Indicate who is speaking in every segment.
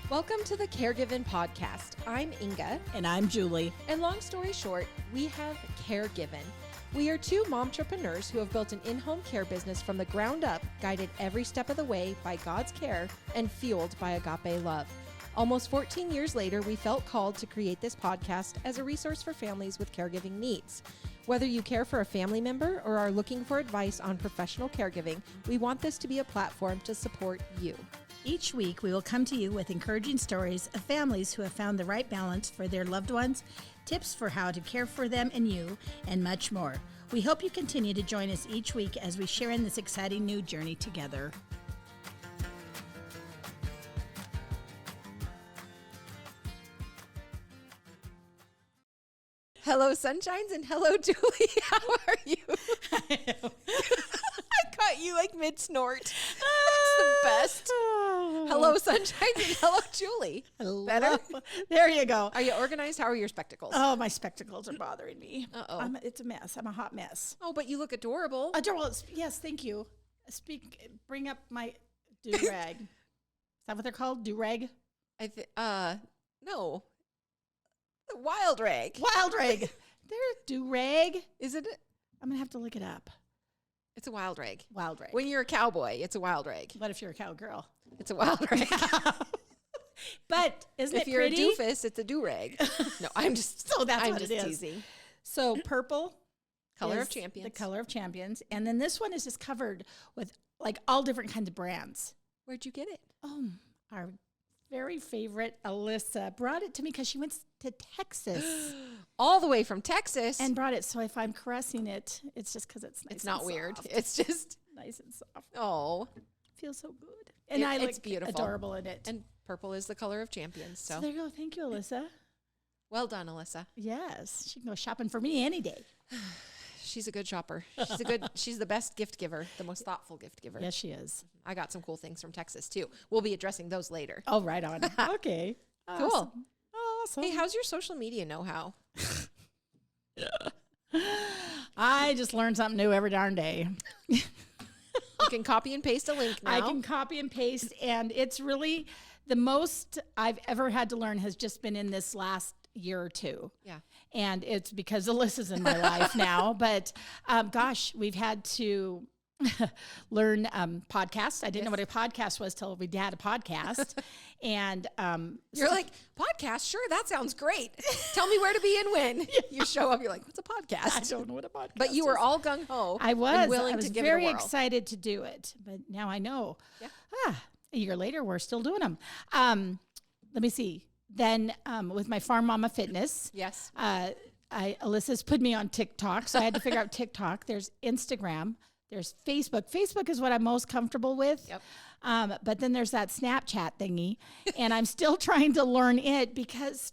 Speaker 1: Welcome to the Caregiving Podcast. I'm Inga.
Speaker 2: And I'm Julie.
Speaker 1: And long story short, we have Caregiving. We are two momtrepreneurs who have built an in-home care business from the ground up, guided every step of the way by God's care and fueled by agape love. Almost 14 years later, we felt called to create this podcast as a resource for families with caregiving needs. Whether you care for a family member or are looking for advice on professional caregiving, we want this to be a platform to support you.
Speaker 2: Each week, we will come to you with encouraging stories of families who have found the right balance for their loved ones, tips for how to care for them and you, and much more. We hope you continue to join us each week as we share in this exciting new journey together.
Speaker 1: Hello, Sunshines, and hello, Julie. How are you? I caught you like mid-snort. That's the best. Hello, Sunshines, and hello, Julie.
Speaker 2: Hello.
Speaker 1: Better?
Speaker 2: There you go.
Speaker 1: Are you organized? How are your spectacles?
Speaker 2: Oh, my spectacles are bothering me.
Speaker 1: Uh-oh.
Speaker 2: It's a mess. I'm a hot mess.
Speaker 1: Oh, but you look adorable.
Speaker 2: Adorable. Yes, thank you. Bring up my do-rag. Is that what they're called? Do-rag?
Speaker 1: No. The wild rag.
Speaker 2: Wild rag. They're do-rag.
Speaker 1: Is it?
Speaker 2: I'm going to have to look it up.
Speaker 1: It's a wild rag.
Speaker 2: Wild rag.
Speaker 1: When you're a cowboy, it's a wild rag.
Speaker 2: What if you're a cowgirl?
Speaker 1: It's a wild rag.
Speaker 2: But isn't it
Speaker 1: if you're
Speaker 2: pretty?
Speaker 1: a doofus, it's a do-rag. No, I'm just
Speaker 2: So that's
Speaker 1: I'm
Speaker 2: what
Speaker 1: just
Speaker 2: it is.
Speaker 1: teasing.
Speaker 2: So purple.
Speaker 1: Color
Speaker 2: is
Speaker 1: of champions.
Speaker 2: The color of champions. And then this one is just covered with like all different kinds of brands.
Speaker 1: Where'd you get it?
Speaker 2: Our very favorite Alyssa brought it to me because she went to Texas
Speaker 1: All the way from Texas.
Speaker 2: and brought it. So if I'm caressing it, it's just because it's nice.
Speaker 1: It's not
Speaker 2: and
Speaker 1: weird.
Speaker 2: soft.
Speaker 1: It's just,
Speaker 2: Nice and soft.
Speaker 1: oh.
Speaker 2: Feels so good. And I
Speaker 1: it's
Speaker 2: look
Speaker 1: beautiful.
Speaker 2: adorable in it.
Speaker 1: And purple is the color of champions.
Speaker 2: So
Speaker 1: So
Speaker 2: there you go. Thank you, Alyssa.
Speaker 1: well done, Alyssa.
Speaker 2: Yes, she can go shopping for me any day.
Speaker 1: She's a good shopper. She's the best gift giver, the most thoughtful gift giver.
Speaker 2: Yes, she is.
Speaker 1: I got some cool things from Texas too. We'll be addressing those later.
Speaker 2: Oh, right on. Okay.
Speaker 1: Cool.
Speaker 2: Awesome.
Speaker 1: Hey, how's your social media know-how?
Speaker 2: I just learn something new every darn day.
Speaker 1: You can copy and paste a link now.
Speaker 2: I can copy and paste, and it's really the most I've ever had to learn has just been in this last year or two.
Speaker 1: Yeah.
Speaker 2: And it's because Alyssa's in my life now. But gosh, we've had to learn podcasts. I didn't know what a podcast was till we had a podcast. And
Speaker 1: You're like, podcast? Sure, that sounds great. Tell me where to be and when. You show up, you're like, what's a podcast?
Speaker 2: I don't know what a podcast
Speaker 1: But you were
Speaker 2: is.
Speaker 1: all gung-ho.
Speaker 2: I was.
Speaker 1: And willing
Speaker 2: I was
Speaker 1: to give
Speaker 2: very
Speaker 1: it a whirl.
Speaker 2: excited to do it. But now I know.
Speaker 1: Yeah.
Speaker 2: A year later, we're still doing them. Let me see. Then with my Farm Mama Fitness,
Speaker 1: Yes.
Speaker 2: Alyssa's put me on TikTok, so I had to figure out TikTok. There's Instagram. There's Facebook. Facebook is what I'm most comfortable with.
Speaker 1: Yep.
Speaker 2: But then there's that Snapchat thingy, and I'm still trying to learn it because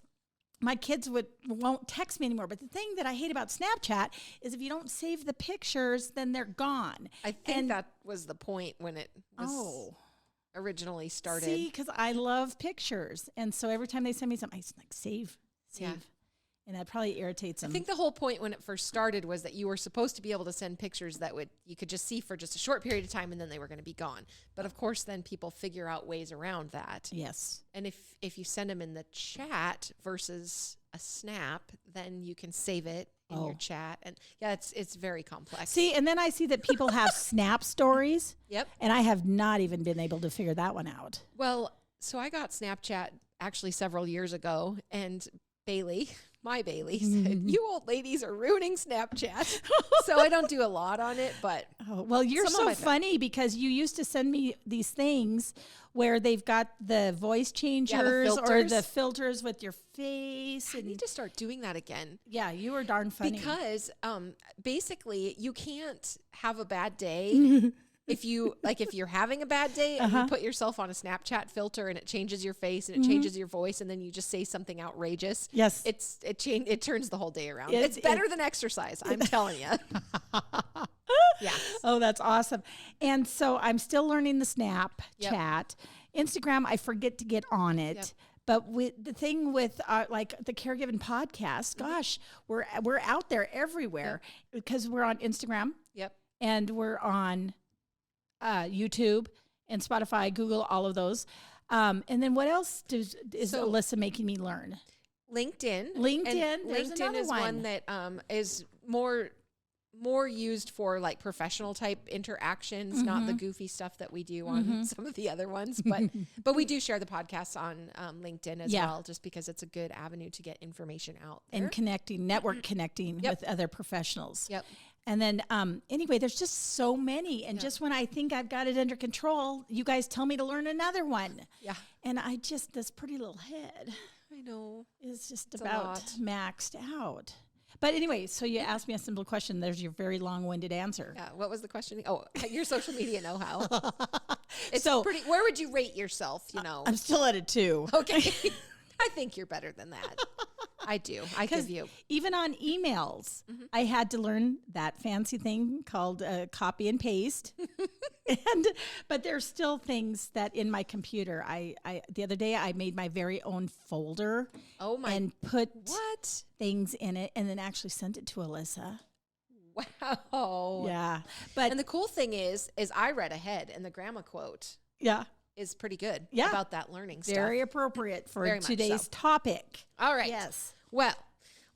Speaker 2: my kids won't text me anymore. But the thing that I hate about Snapchat is if you don't save the pictures, then they're gone.
Speaker 1: I think that was the point when it was originally started.
Speaker 2: See, because I love pictures, and so every time they send me something, I just like save.
Speaker 1: Yeah.
Speaker 2: And that probably irritates them.
Speaker 1: I think the whole point when it first started was that you were supposed to be able to send pictures that you could just see for just a short period of time and then they were going to be gone. But of course, then people figure out ways around that.
Speaker 2: Yes.
Speaker 1: And if you send them in the chat versus a snap, then you can save it in your chat. And yeah, it's very complex.
Speaker 2: See, and then I see that people have Snap stories.
Speaker 1: Yep.
Speaker 2: And I have not even been able to figure that one out.
Speaker 1: Well, so I got Snapchat actually several years ago, and my Bailey said, you old ladies are ruining Snapchat. So I don't do a lot on it, but.
Speaker 2: Oh, well, you're
Speaker 1: some of
Speaker 2: so
Speaker 1: my
Speaker 2: funny because you used to send me these things where they've got the voice changers or
Speaker 1: filters.
Speaker 2: the filters with your face.
Speaker 1: I
Speaker 2: And
Speaker 1: need to start doing that again.
Speaker 2: yeah, you were darn funny.
Speaker 1: Because basically you can't have a bad day. If you're having a bad day and you put yourself on a Snapchat filter and it changes your face and it changes your voice and then you just say something outrageous.
Speaker 2: Yes.
Speaker 1: It turns the whole day around.
Speaker 2: It's
Speaker 1: It's better than exercise, I'm telling you. Yeah.
Speaker 2: Oh, that's awesome. And so I'm still learning the Snapchat.
Speaker 1: Yep.
Speaker 2: Instagram, I forget to get on it.
Speaker 1: Yep.
Speaker 2: But with the thing with like the Caregiving podcast, gosh, we're out there everywhere because we're on Instagram
Speaker 1: Yep.
Speaker 2: and we're on YouTube and Spotify, Google, all of those. And then what else is
Speaker 1: So-
Speaker 2: Alyssa making me learn?
Speaker 1: LinkedIn.
Speaker 2: LinkedIn,
Speaker 1: And
Speaker 2: there's
Speaker 1: LinkedIn
Speaker 2: another
Speaker 1: is one that is more used for like professional type interactions, not the goofy stuff that we do on some of the other ones. But we do share the podcasts on LinkedIn as well, just because it's a good avenue to get information out there.
Speaker 2: And connecting, network connecting with other professionals.
Speaker 1: Yep.
Speaker 2: And then, anyway, there's just so many. And just when I think I've got it under control, you guys tell me to learn another one.
Speaker 1: Yeah.
Speaker 2: And this pretty little head
Speaker 1: I know.
Speaker 2: is just
Speaker 1: It's a
Speaker 2: about
Speaker 1: lot.
Speaker 2: maxed out. But anyway, so you asked me a simple question. There's your very long-winded answer.
Speaker 1: Yeah. What was the question? Oh, your social media know-how. It's
Speaker 2: So-
Speaker 1: pretty. Where would you rate yourself?
Speaker 2: I'm still at a 2.
Speaker 1: Okay. I think you're better than that. I do. I give you.
Speaker 2: Even on emails, I had to learn that fancy thing called copy and paste. But there's still things that in my computer, I the other day I made my very own folder.
Speaker 1: Oh my.
Speaker 2: And put
Speaker 1: What?
Speaker 2: things in it, and then actually sent it to Alyssa.
Speaker 1: Wow.
Speaker 2: Yeah, but
Speaker 1: And the cool thing is I read ahead, and the grandma quote
Speaker 2: yeah,
Speaker 1: is pretty good
Speaker 2: Yeah.
Speaker 1: about that learning stuff.
Speaker 2: very appropriate for
Speaker 1: Very much
Speaker 2: today's
Speaker 1: so.
Speaker 2: topic.
Speaker 1: All right.
Speaker 2: Yes.
Speaker 1: Well,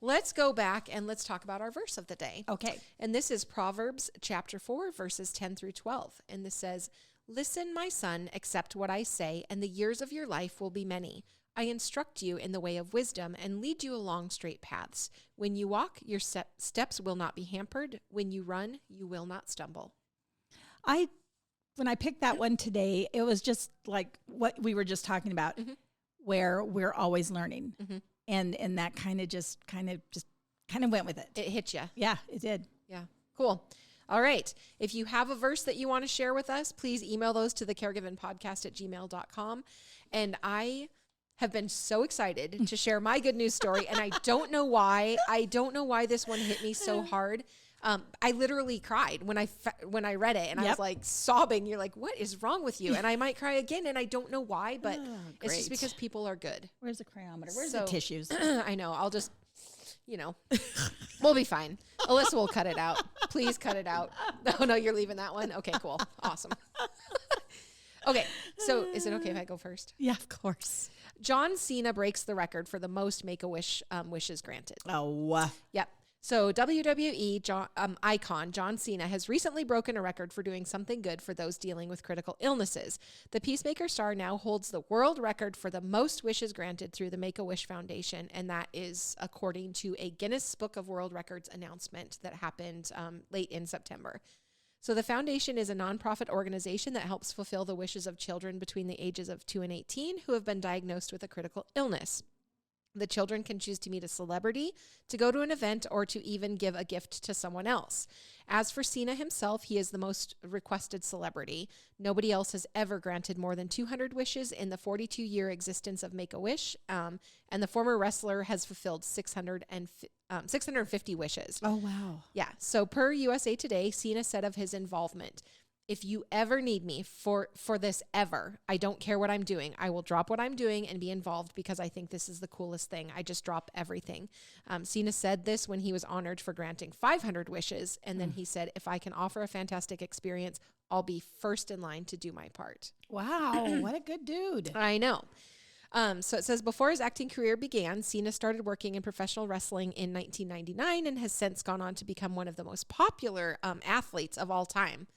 Speaker 1: let's go back and let's talk about our verse of the day.
Speaker 2: Okay.
Speaker 1: And this is Proverbs chapter 4, verses 10 through 12. And this says, "Listen, my son, accept what I say, and the years of your life will be many. I instruct you in the way of wisdom and lead you along straight paths. When you walk, your steps will not be hampered. When you run, you will not stumble."
Speaker 2: When I picked that one today, it was just like what we were just talking about, where we're always learning, and that kind of went with it.
Speaker 1: It hit you.
Speaker 2: Yeah, it did.
Speaker 1: Yeah. Cool. All right. If you have a verse that you want to share with us, please email those to thecaregivenpodcast@gmail.com. And I have been so excited to share my good news story. And I don't know why. I don't know why this one hit me so hard. I literally cried when I read it, and I was like sobbing. You're like, what is wrong with you? And I might cry again, and I don't know why, but it's just
Speaker 2: great.
Speaker 1: because people are good.
Speaker 2: Where's the cryometer? Where's
Speaker 1: So-
Speaker 2: the tissues?
Speaker 1: I know. I'll just, we'll be fine. Alyssa will cut it out. Please cut it out. No, you're leaving that one? Okay, cool. Awesome. Okay, so is it okay if I go first?
Speaker 2: Yeah, of course.
Speaker 1: John Cena breaks the record for the most Make-A-Wish wishes granted.
Speaker 2: Oh,
Speaker 1: Yep. So WWE icon John Cena has recently broken a record for doing something good for those dealing with critical illnesses. The Peacemaker star now holds the world record for the most wishes granted through the Make-A-Wish Foundation, and that is according to a Guinness Book of World Records announcement that happened late in September. So the foundation is a nonprofit organization that helps fulfill the wishes of children between the ages of 2 and 18 who have been diagnosed with a critical illness. The children can choose to meet a celebrity, to go to an event, or to even give a gift to someone else. As for Cena himself, he is the most requested celebrity. Nobody else has ever granted more than 200 wishes in the 42-year existence of Make-A-Wish, and the former wrestler has fulfilled 650 wishes.
Speaker 2: oh, wow.
Speaker 1: Yeah. So per USA Today, Cena said of his involvement, "If you ever need me for this ever, I don't care what I'm doing. I will drop what I'm doing and be involved because I think this is the coolest thing. I just drop everything." Cena said this when he was honored for granting 500 wishes. And then he said, "If I can offer a fantastic experience, I'll be first in line to do my part."
Speaker 2: Wow, what a good dude.
Speaker 1: I know. So it says, before his acting career began, Cena started working in professional wrestling in 1999 and has since gone on to become one of the most popular athletes of all time.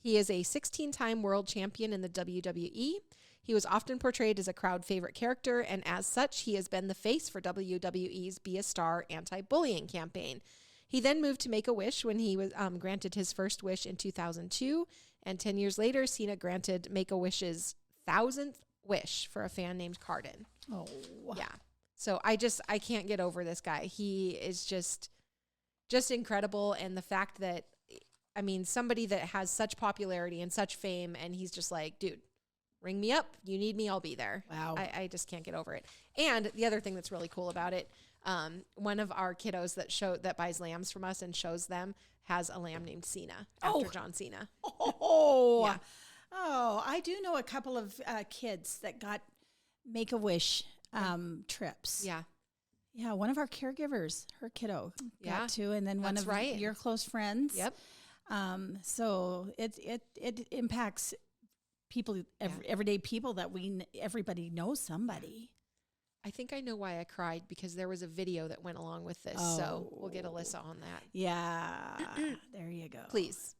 Speaker 1: He is a 16-time world champion in the WWE. He was often portrayed as a crowd favorite character, and as such, he has been the face for WWE's Be a Star anti-bullying campaign. He then moved to Make-A-Wish when he was granted his first wish in 2002, and 10 years later, Cena granted Make-A-Wish's 1,000th wish for a fan named Cardin.
Speaker 2: Oh,
Speaker 1: Yeah. So I can't get over this guy. He is just incredible, and the fact that, I mean, somebody that has such popularity and such fame, and he's just like, dude, ring me up. You need me, I'll be there.
Speaker 2: Wow.
Speaker 1: I just can't get over it. And the other thing that's really cool about it, one of our kiddos that buys lambs from us and shows them has a lamb named Cena after John Cena.
Speaker 2: Oh,
Speaker 1: Yeah.
Speaker 2: Oh, I do know a couple of kids that got Make-A-Wish trips.
Speaker 1: Yeah.
Speaker 2: Yeah, one of our caregivers, her kiddo
Speaker 1: Yeah,
Speaker 2: got to, and then one
Speaker 1: that's
Speaker 2: of
Speaker 1: right.
Speaker 2: your close friends.
Speaker 1: Yep.
Speaker 2: So it impacts people, everyday people that everybody knows somebody.
Speaker 1: I think I know why I cried, because there was a video that went along with this. So we'll get Alyssa on that.
Speaker 2: Yeah. There you go.
Speaker 1: Please.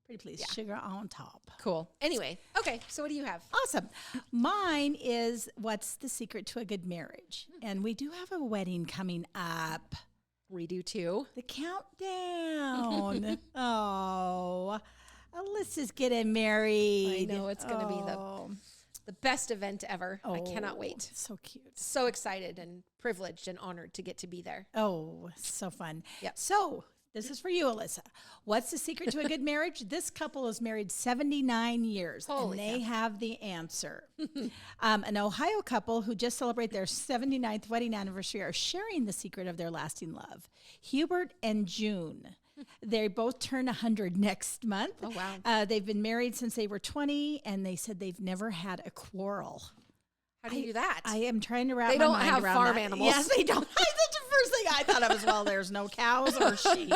Speaker 2: Pretty please. Yeah. Sugar on top.
Speaker 1: Cool. Anyway. Okay. So what do you have?
Speaker 2: Awesome. Mine is what's the secret to a good marriage? And we do have a wedding coming up.
Speaker 1: We do too.
Speaker 2: The countdown. Oh, Alyssa's getting married.
Speaker 1: I know it's going to be the best event ever. I cannot wait.
Speaker 2: So cute.
Speaker 1: So excited and privileged and honored to get to be there.
Speaker 2: Oh, so fun.
Speaker 1: Yep.
Speaker 2: So this is for you, Alyssa. What's the secret to a good marriage? This couple is married 79 years, and they have the answer. An Ohio couple who just celebrated their 79th wedding anniversary are sharing the secret of their lasting love. Hubert and June. They both turn 100 next month.
Speaker 1: Oh, wow.
Speaker 2: They've been married since they were 20, and they said they've never had a quarrel.
Speaker 1: How do you do that?
Speaker 2: I am trying to wrap my mind around that.
Speaker 1: They don't have farm animals.
Speaker 2: Yes, they don't. That's the first thing I thought of as well. There's no cows or sheep.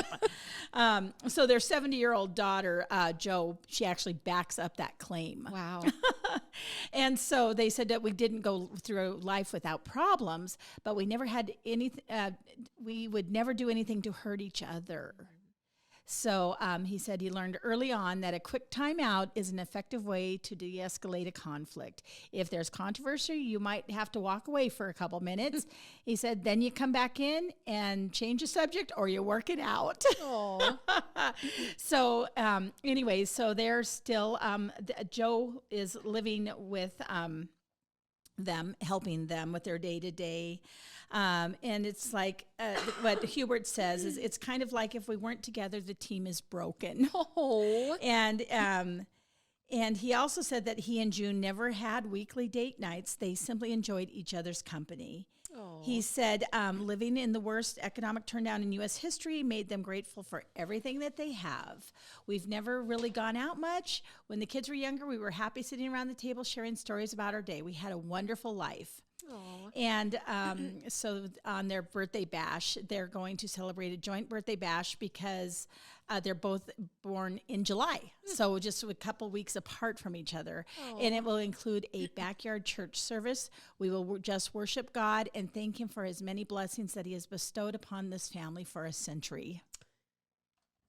Speaker 2: So their 70-year-old daughter, Jo, she actually backs up that claim.
Speaker 1: Wow.
Speaker 2: And so they said that we didn't go through life without problems, but we never had anything. We would never do anything to hurt each other. So he said he learned early on that a quick timeout is an effective way to de-escalate a conflict. If there's controversy, you might have to walk away for a couple minutes. He said, then you come back in and change the subject, or you work it out. So anyways, so they're still, Jo is living with them, helping them with their day-to-day. And it's like what Hubert says is it's kind of like if we weren't together, the team is broken.
Speaker 1: Oh.
Speaker 2: And he also said that he and June never had weekly date nights. They simply enjoyed each other's company. Oh. He said living in the worst economic turndown in U.S. history made them grateful for everything that they have. We've never really gone out much. When the kids were younger, we were happy sitting around the table sharing stories about our day. We had a wonderful life. Aww. And so on their birthday bash, they're going to celebrate a joint birthday bash because they're both born in July. So just a couple weeks apart from each other. Aww. And it will include a backyard church service. We will just worship God and thank him for his many blessings that he has bestowed upon this family for a century.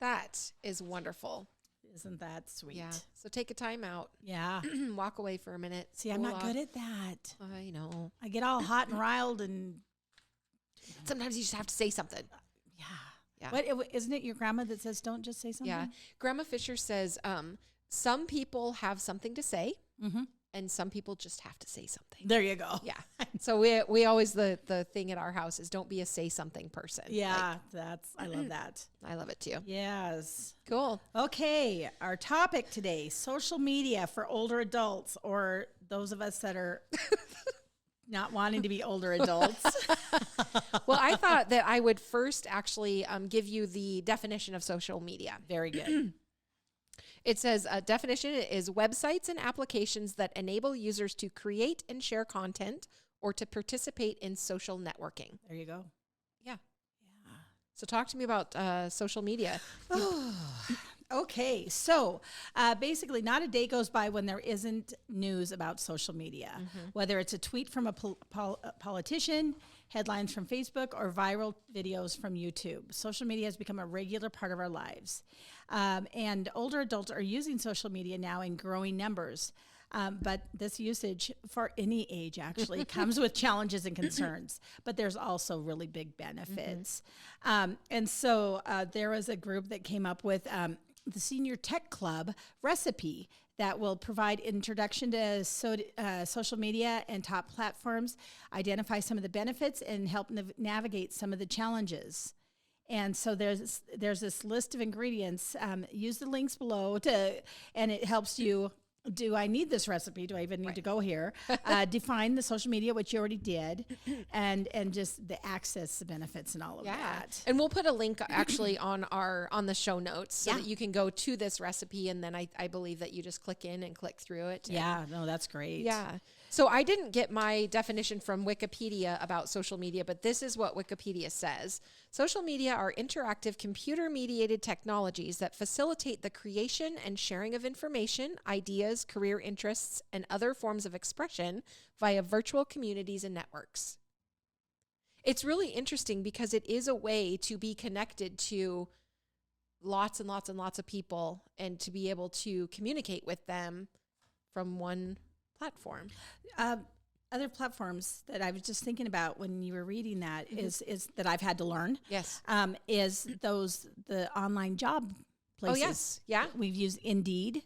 Speaker 1: That is wonderful.
Speaker 2: Isn't that sweet?
Speaker 1: Yeah. So take a time out.
Speaker 2: Yeah.
Speaker 1: Walk away for a minute.
Speaker 2: See, I'm not good at that.
Speaker 1: I know.
Speaker 2: I get all hot and riled, and
Speaker 1: sometimes you just have to say something.
Speaker 2: Yeah. Yeah. What, isn't it your grandma that says, don't just say something?
Speaker 1: Yeah. Grandma Fisher says, some people have something to say, and some people just have to say something.
Speaker 2: There you go.
Speaker 1: Yeah. So we always, the thing at our house is don't be a say something person.
Speaker 2: Yeah. I love that.
Speaker 1: I love it too.
Speaker 2: Yes.
Speaker 1: Cool.
Speaker 2: Okay. Our topic today, social media for older adults, or those of us that are not wanting to be older adults.
Speaker 1: Well, I thought that I would first actually give you the definition of social media.
Speaker 2: Very good.
Speaker 1: It says definition is websites and applications that enable users to create and share content or to participate in social networking.
Speaker 2: There you go.
Speaker 1: Yeah. Yeah. So talk to me about social media.
Speaker 2: Okay. So basically not a day goes by when there isn't news about social media, whether it's a tweet from a politician, headlines from Facebook, or viral videos from YouTube. Social media has become a regular part of our lives. And older adults are using social media now in growing numbers. But this usage for any age actually comes with challenges and concerns, but there's also really big benefits. And so there was a group that came up with the Senior Tech Club recipe that will provide introduction to social media and top platforms, identify some of the benefits, and help navigate some of the challenges. And so there's this list of ingredients. Use the links below and it helps you. Do I need this recipe? Do I even need to go here? Define the social media, which you already did, and just the access, the benefits, and all of that.
Speaker 1: And we'll put a link actually on the show notes so that you can go to this recipe, and then I believe that you just click in and click through it.
Speaker 2: Yeah, no, that's great.
Speaker 1: Yeah. So I didn't get my definition from Wikipedia about social media, but this is what Wikipedia says. Social media are interactive computer-mediated technologies that facilitate the creation and sharing of information, ideas, career interests, and other forms of expression via virtual communities and networks. It's really interesting because it is a way to be connected to lots and lots and lots of people and to be able to communicate with them from one platform.
Speaker 2: Other platforms that I was just thinking about when you were reading that is that I've had to learn.
Speaker 1: Yes.
Speaker 2: Is the online job places.
Speaker 1: Oh, yes. Yeah.
Speaker 2: We've used Indeed.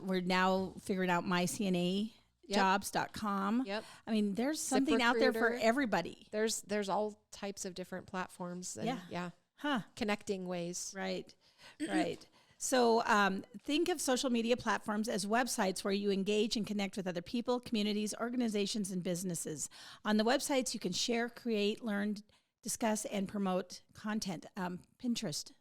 Speaker 2: We're now figuring out myCNAjobs.com.
Speaker 1: Yep.
Speaker 2: I mean, there's something out there for everybody.
Speaker 1: There's all types of different platforms and connecting ways.
Speaker 2: Right. Right. So think of social media platforms as websites where you engage and connect with other people, communities, organizations, and businesses. On the websites, you can share, create, learn, discuss, and promote content. Pinterest.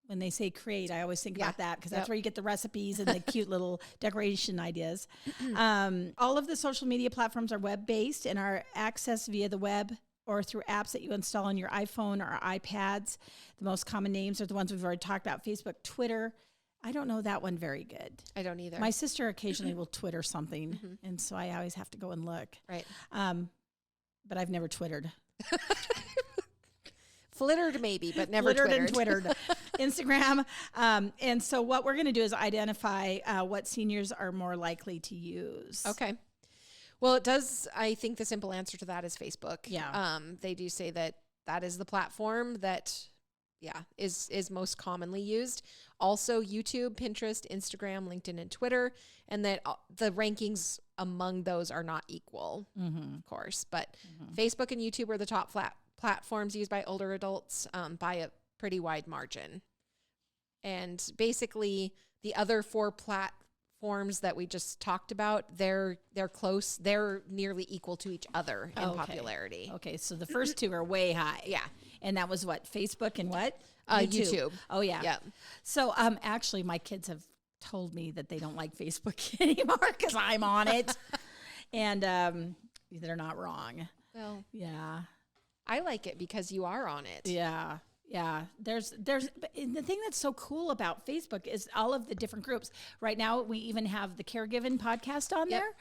Speaker 2: When they say create, I always think about that because that's where you get the recipes and the cute little decoration ideas. All of the social media platforms are web-based and are accessed via the web or through apps that you install on your iPhone or iPads. The most common names are the ones we've already talked about: Facebook, Twitter. I don't know that one very good.
Speaker 1: I don't either.
Speaker 2: My sister occasionally will Twitter something, and so I always have to go and look.
Speaker 1: Right.
Speaker 2: But I've never Twittered.
Speaker 1: Flittered maybe, but never
Speaker 2: Flittered
Speaker 1: Twittered.
Speaker 2: and Twittered. Instagram. And so what we're going to do is identify what seniors are more likely to use.
Speaker 1: Okay. Well, it does. I think the simple answer to that is Facebook.
Speaker 2: Yeah.
Speaker 1: They do say that is the platform that, is most commonly used. Also, YouTube, Pinterest, Instagram, LinkedIn, and Twitter, and that the rankings among those are not equal, of course. But Facebook and YouTube are the top platforms used by older adults by a pretty wide margin. And basically, the other four platforms that we just talked about, they're close. They're nearly equal to each other in popularity.
Speaker 2: Okay, so the first two are way high.
Speaker 1: Yeah.
Speaker 2: And that was what? Facebook and what?
Speaker 1: YouTube.
Speaker 2: Oh, yeah.
Speaker 1: Yeah.
Speaker 2: So actually, my kids have told me that they don't like Facebook anymore because I'm on it. And they're not wrong.
Speaker 1: Well,
Speaker 2: yeah.
Speaker 1: I like it because you are on it.
Speaker 2: Yeah. Yeah. There's but the thing that's so cool about Facebook is all of the different groups. Right now, we even have the Caregiving podcast on there.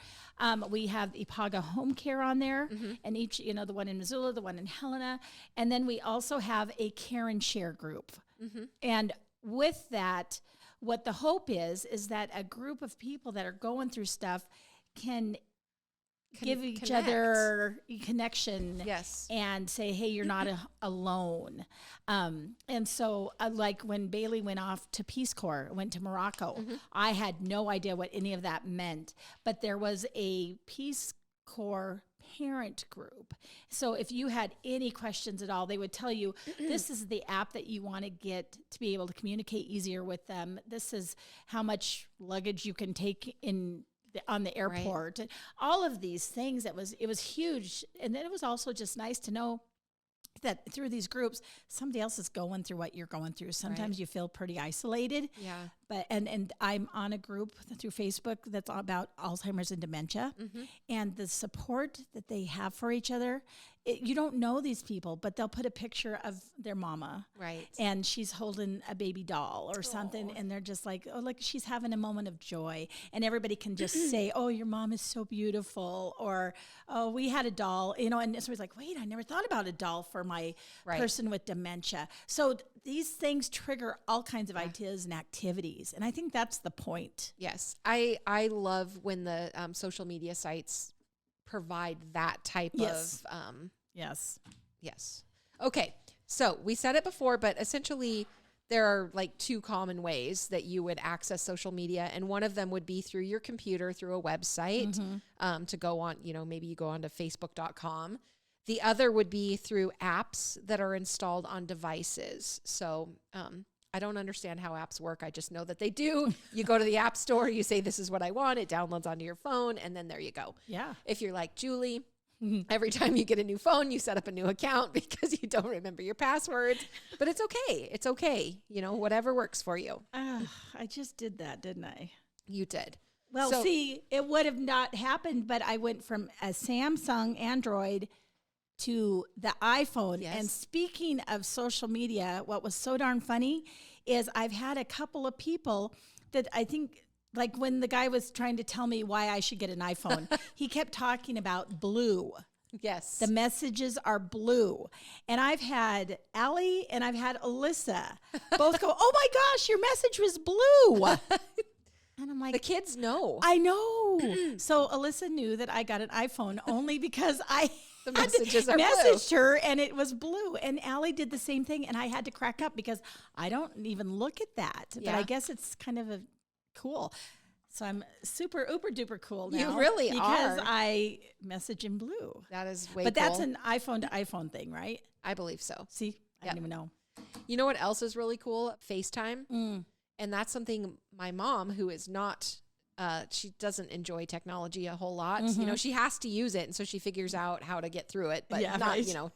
Speaker 2: We have Ipaga Home Care on there, and each, the one in Missoula, the one in Helena. And then we also have a Care and Share group. And with that, what the hope is that a group of people that are going through stuff can give each other connection, and say, hey, you're not alone. And so like when Bailey went off to Peace Corps, went to Morocco, I had no idea what any of that meant, but there was a Peace Corps parent group. So if you had any questions at all, they would tell you, this is the app that you want to get to be able to communicate easier with them. This is how much luggage you can take on the airport, and all of these things. It was huge. And then it was also just nice to know that through these groups, somebody else is going through what you're going through. Sometimes you feel pretty isolated. Yeah. But and I'm on a group through Facebook that's all about Alzheimer's and dementia, and the support that they have for each other. You don't know these people, but they'll put a picture of their mama, and she's holding a baby doll or something, and they're just like, oh, look, she's having a moment of joy, and everybody can just say, oh, your mom is so beautiful, or oh, we had a doll, and somebody's like, wait, I never thought about a doll for my person with dementia. So these things trigger all kinds of ideas and activities, and I think that's the point.
Speaker 1: Yes, I love when the social media sites provide that type of Yes. Okay. So we said it before, but essentially there are like two common ways that you would access social media. And one of them would be through your computer, through a website, to go on, maybe you go onto facebook.com. The other would be through apps that are installed on devices. So, I don't understand how apps work. I just know that they do. You go to the app store, you say, this is what I want. It downloads onto your phone, and then there you go. Yeah. If you're like Julie, every time you get a new phone, you set up a new account because you don't remember your passwords. But it's okay. It's okay. Whatever works for you.
Speaker 2: I just did that, didn't I?
Speaker 1: You did.
Speaker 2: Well,
Speaker 1: So-
Speaker 2: see, it would have not happened, but I went from a Samsung Android to the iPhone.
Speaker 1: Yes.
Speaker 2: And speaking of social media, what was so darn funny is I've had a couple of people that I think, like when the guy was trying to tell me why I should get an iPhone, he kept talking about blue.
Speaker 1: Yes.
Speaker 2: The messages are blue. And I've had Allie and I've had Alyssa both go, oh my gosh, your message was blue. And I'm like,
Speaker 1: The kids know.
Speaker 2: I know. So Alyssa knew that I got an iPhone only because I
Speaker 1: The
Speaker 2: had
Speaker 1: messages are blue.
Speaker 2: messaged her and it was blue. And Allie did the same thing. And I had to crack up because I don't even look at that. But
Speaker 1: Yeah.
Speaker 2: I guess it's kind of a cool. So I'm super, uber duper cool now.
Speaker 1: You really
Speaker 2: because
Speaker 1: are.
Speaker 2: I message in blue.
Speaker 1: That is way
Speaker 2: But that's
Speaker 1: cool.
Speaker 2: an iPhone to iPhone thing, right?
Speaker 1: I believe so.
Speaker 2: See, I
Speaker 1: Yep.
Speaker 2: didn't even know.
Speaker 1: You know what else is really cool? FaceTime.
Speaker 2: Mm.
Speaker 1: And that's something my mom, who is not, she doesn't enjoy technology a whole lot. You know, she has to use it. And so she figures out how to get through it, but
Speaker 2: Yeah,
Speaker 1: not,
Speaker 2: right.
Speaker 1: you know.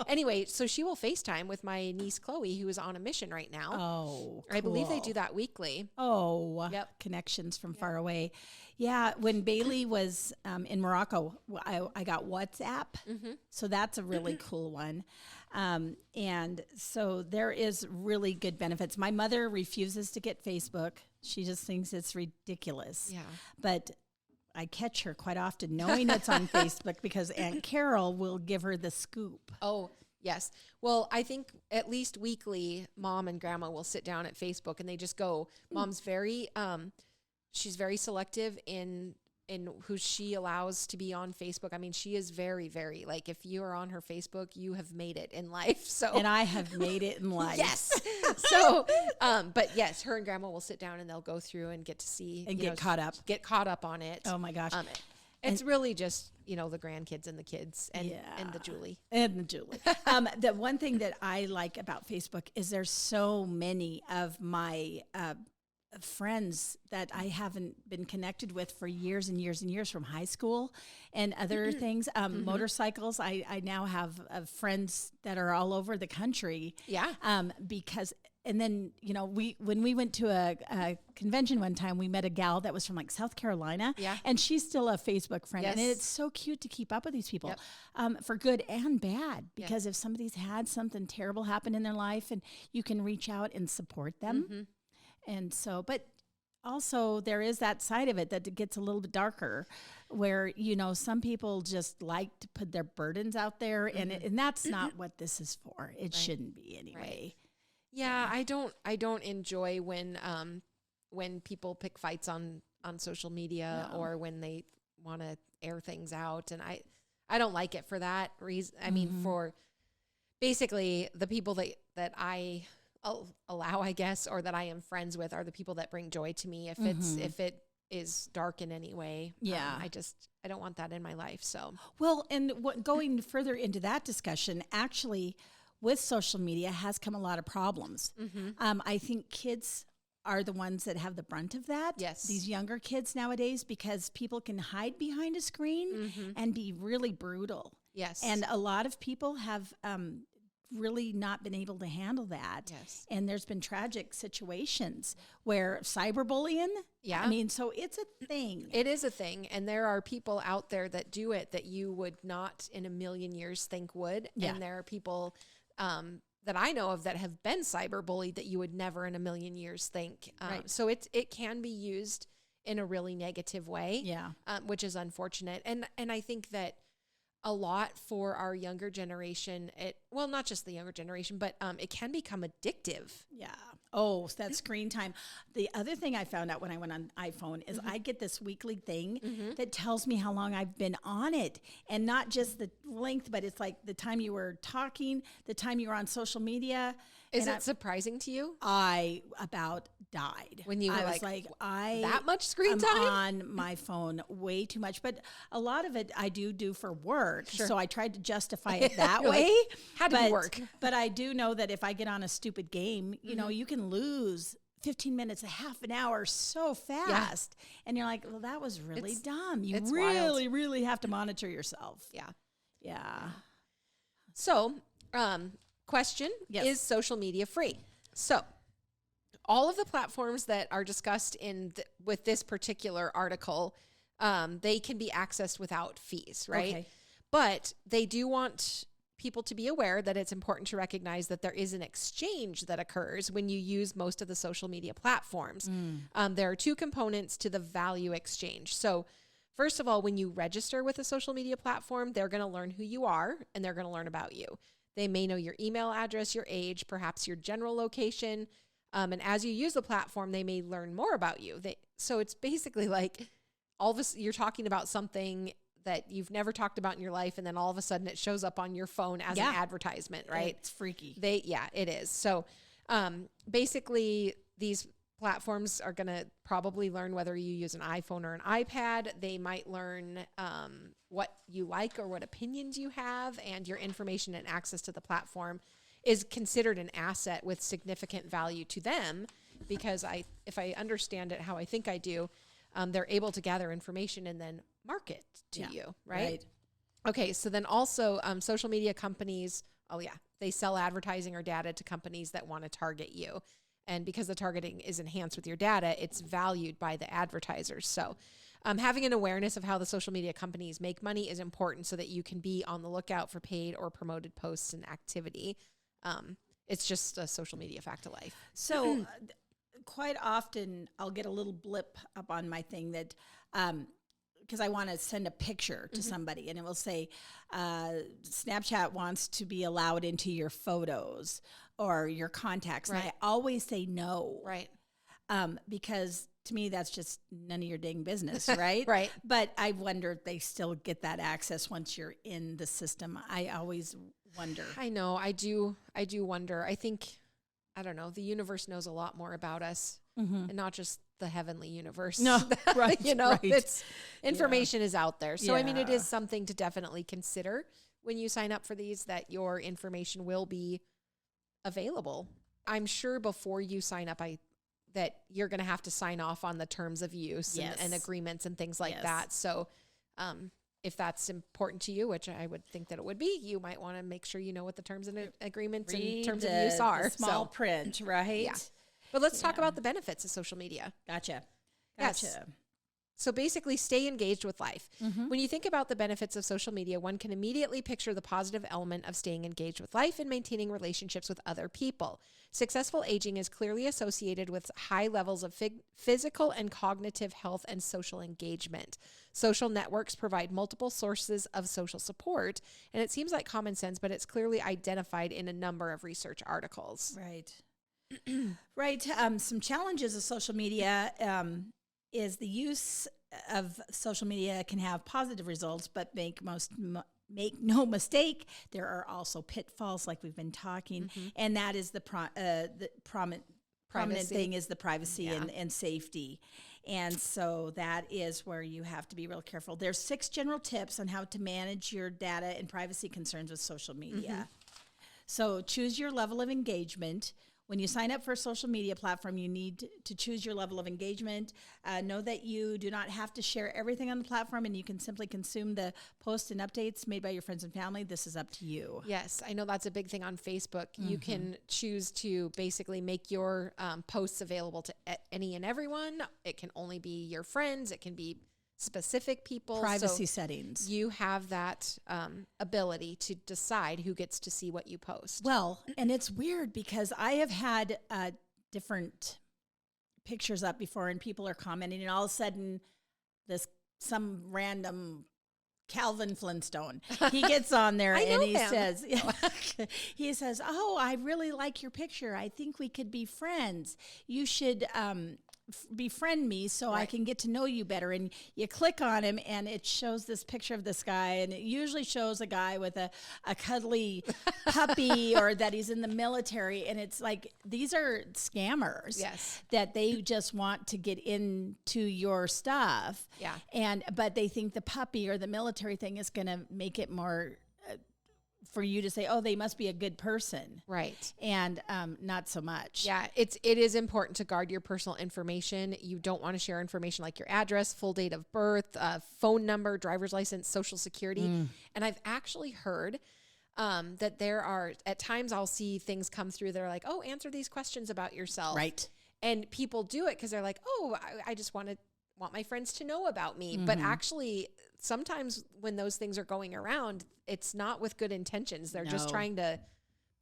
Speaker 1: Anyway, so she will FaceTime with my niece, Chloe, who is on a mission right now.
Speaker 2: Oh,
Speaker 1: I believe they
Speaker 2: cool.
Speaker 1: do that weekly.
Speaker 2: Oh,
Speaker 1: Yep.
Speaker 2: connections from far away. Yeah, when Bailey was in Morocco, I got WhatsApp. So that's a really cool one. And so there is really good benefits. My mother refuses to get Facebook. She just thinks it's ridiculous.
Speaker 1: Yeah.
Speaker 2: But I catch her quite often knowing it's on Facebook because Aunt Carol will give her the scoop.
Speaker 1: Oh, yes. Well, I think at least weekly, mom and grandma will sit down at Facebook and they just go, mom's very, she's very selective in who she allows to be on Facebook. I mean, she is very, very, like, if you are on her Facebook, you have made it in life. So,
Speaker 2: And I have made it in life.
Speaker 1: yes. So, but yes, her and grandma will sit down and they'll go through and get to see
Speaker 2: And
Speaker 1: you
Speaker 2: get
Speaker 1: know,
Speaker 2: caught up.
Speaker 1: get caught up on it.
Speaker 2: Oh my gosh.
Speaker 1: It's really just, you know, the grandkids and the kids and
Speaker 2: Yeah.
Speaker 1: the Julie.
Speaker 2: And the Julie. The one thing that I like about Facebook is there's so many of my friends that I haven't been connected with for years and years and years from high school and other things. Motorcycles. I now have friends that are all over the country.
Speaker 1: Yeah.
Speaker 2: Because, and then, you know, when we went to a convention one time, we met a gal that was from like South Carolina.
Speaker 1: Yeah.
Speaker 2: And she's still a Facebook friend. And
Speaker 1: Yes.
Speaker 2: it's so cute to keep up with these people
Speaker 1: Yep.
Speaker 2: for good and bad. Because if somebody's had something terrible happen in their life and you can reach out and support them. And so, but also there is that side of it that it gets a little bit darker where, you know, some people just like to put their burdens out there and that's not what this is for. It shouldn't be anyway.
Speaker 1: Yeah, I don't enjoy when people pick fights on social media or when they want to air things out, and I don't like it for that reason. I mean, for basically the people that I allow, I guess, or that I am friends with are the people that bring joy to me. If it is dark in any way,
Speaker 2: Yeah.
Speaker 1: I don't want that in my life. So
Speaker 2: Well, and going further into that discussion, actually, with social media has come a lot of problems. I think kids are the ones that have the brunt of that.
Speaker 1: Yes.
Speaker 2: These younger kids nowadays, because people can hide behind a screen and be really brutal.
Speaker 1: yes,
Speaker 2: And a lot of people have really not been able to handle that.
Speaker 1: Yes.
Speaker 2: And there's been tragic situations where cyberbullying.
Speaker 1: Yeah.
Speaker 2: I mean, so it's a thing.
Speaker 1: it is a thing, and there are people out there that do it that you would not in a million years think would.
Speaker 2: Yeah.
Speaker 1: And there are people that I know of that have been cyberbullied that you would never in a million years think.
Speaker 2: Right.
Speaker 1: So it can be used in a really negative way.
Speaker 2: Yeah.
Speaker 1: Which is unfortunate. And I think that a lot for our younger generation, not just the younger generation, but it can become addictive.
Speaker 2: Yeah. Oh, so that screen time. The other thing I found out when I went on iPhone is I get this weekly thing that tells me how long I've been on it. And not just the length, but it's like the time you were talking, the time you were on social media.
Speaker 1: Is
Speaker 2: And
Speaker 1: it surprising to you?
Speaker 2: I about died
Speaker 1: When you were
Speaker 2: I was
Speaker 1: like,
Speaker 2: I
Speaker 1: that much screen
Speaker 2: I'm
Speaker 1: time?
Speaker 2: on my phone way too much, but a lot of it I do for work.
Speaker 1: Sure.
Speaker 2: So I tried to justify it that
Speaker 1: You're like,
Speaker 2: way.
Speaker 1: had to be
Speaker 2: but,
Speaker 1: work.
Speaker 2: But I do know that if I get on a stupid game, you know, you can lose 15 minutes, a half an hour so fast. And you're like, well, that was really
Speaker 1: It's-
Speaker 2: dumb. You
Speaker 1: it's
Speaker 2: really, really have to monitor yourself.
Speaker 1: Yeah.
Speaker 2: Yeah.
Speaker 1: So, question,
Speaker 2: Yes.
Speaker 1: is social media free? So, all of the platforms that are discussed with this particular article, they can be accessed without fees, right?
Speaker 2: Okay.
Speaker 1: But they do want people to be aware that it's important to recognize that there is an exchange that occurs when you use most of the social media platforms. There are two components to the value exchange. So first of all, when you register with a social media platform, they're going to learn who you are and they're going to learn about you. They may know your email address, your age, perhaps your general location. And as you use the platform, they may learn more about you. So it's basically like all of you're talking about something that you've never talked about in your life, and then all of a sudden it shows up on your phone as an advertisement, right?
Speaker 2: It's freaky.
Speaker 1: It is. So basically these platforms are going to probably learn whether you use an iPhone or an iPad. They might learn what you like or what opinions you have, and your information and access to the platform is considered an asset with significant value to them, because if I understand it how I think I do, they're able to gather information and then market to you, right? Okay, so then also social media companies, they sell advertising or data to companies that want to target you. And because the targeting is enhanced with your data, it's valued by the advertisers. So having an awareness of how the social media companies make money is important so that you can be on the lookout for paid or promoted posts and activity. It's just a social media fact of life.
Speaker 2: So quite often I'll get a little blip up on my thing that because I want to send a picture to somebody, and it will say, Snapchat wants to be allowed into your photos or your contacts.
Speaker 1: Right.
Speaker 2: And I always say no.
Speaker 1: Right.
Speaker 2: Because to me, that's just none of your dang business, right?
Speaker 1: Right.
Speaker 2: But I wonder if they still get that access once you're in the system. I always wonder.
Speaker 1: I know. I do wonder. I think, I don't know, the universe knows a lot more about us, and not just the heavenly universe.
Speaker 2: No, right.
Speaker 1: It's information is out there. So, I mean, it
Speaker 2: Yeah.
Speaker 1: is something to definitely consider when you sign up for these, that your information will be available. I'm sure before you sign up, that you're going to have to sign off on the terms of use and agreements and things like that. So, if that's important to you, which I would think that it would be, you might want to make sure you know what the terms and agreements and terms of use are.
Speaker 2: The small print, right?
Speaker 1: Yeah. But let's talk about the benefits of social media.
Speaker 2: Gotcha.
Speaker 1: Yes. So basically, stay engaged with life. When you think about the benefits of social media, one can immediately picture the positive element of staying engaged with life and maintaining relationships with other people. Successful aging is clearly associated with high levels of physical and cognitive health and social engagement. Social networks provide multiple sources of social support, and it seems like common sense, but it's clearly identified in a number of research articles.
Speaker 2: Right. Right. Some challenges of social media is the use of social media can have positive results, but make no mistake, there are also pitfalls, like we've been talking, and that is the prominent thing is the privacy and safety. And so that is where you have to be real careful. There's 6 general tips on how to manage your data and privacy concerns with social media. So choose your level of engagement. When you sign up for a social media platform, you need to choose your level of engagement. Know that you do not have to share everything on the platform, and you can simply consume the posts and updates made by your friends and family. This is up to you.
Speaker 1: Yes, I know that's a big thing on Facebook. You can choose to basically make your posts available to any and everyone. It can only be your friends. It can be specific people.
Speaker 2: Privacy settings.
Speaker 1: You have that ability to decide who gets to see what you post.
Speaker 2: Well, and it's weird because I have had different pictures up before, and people are commenting, and all of a sudden some random Calvin Flintstone, he gets on there and he says, "Oh, I really like your picture. I think we could be friends. You should befriend me so I can get to know you better." And you click on him, and it shows this picture of this guy, and it usually shows a guy with a cuddly puppy, or that he's in the military. And it's like, these are scammers.
Speaker 1: Yes.
Speaker 2: That they just want to get into your stuff.
Speaker 1: Yeah.
Speaker 2: But they think the puppy or the military thing is going to make it more for you to say, oh, they must be a good person.
Speaker 1: Right.
Speaker 2: And not so much.
Speaker 1: Yeah, it is important to guard your personal information. You don't want to share information like your address, full date of birth, phone number, driver's license, social security. And I've actually heard that there are, at times I'll see things come through that are like, oh, answer these questions about yourself.
Speaker 2: Right.
Speaker 1: And people do it because they're like, oh, I just want my friends to know about me. But actually, sometimes when those things are going around, it's not with good intentions. They're just trying to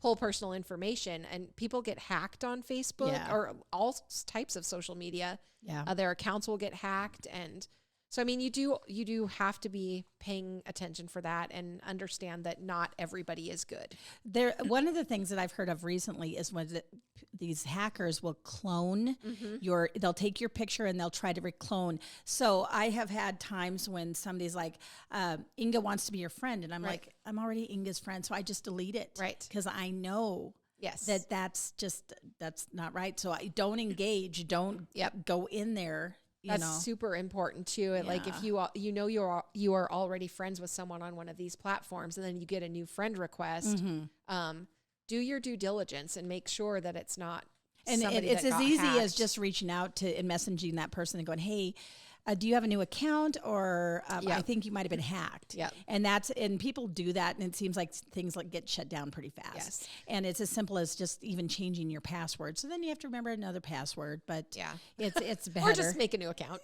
Speaker 1: pull personal information, and people get hacked on Facebook or all types of social media. Yeah. Their accounts will get hacked. And so, I mean, you do have to be paying attention for that and understand that not everybody is good.
Speaker 2: One of the things that I've heard of recently is when these hackers will clone they'll take your picture and they'll try to reclone. So I have had times when somebody's like, Inga wants to be your friend. And I'm like, I'm already Inga's friend. So I just delete it.
Speaker 1: Right.
Speaker 2: Because I know that's not right. So I don't engage. Don't go in there.
Speaker 1: That's super important too. Yeah. Like if you are already friends with someone on one of these platforms, and then you get a new friend request, do your due diligence and make sure that it's not. And it's as easy as
Speaker 2: just reaching out to and messaging that person and going, "Hey, do you have a new account?" Or I think you might have been hacked. Yeah, and people do that, and it seems like things get shut down pretty fast. Yes, and it's as simple as just even changing your password. So then you have to remember another password. But it's better.
Speaker 1: Or just make a new account.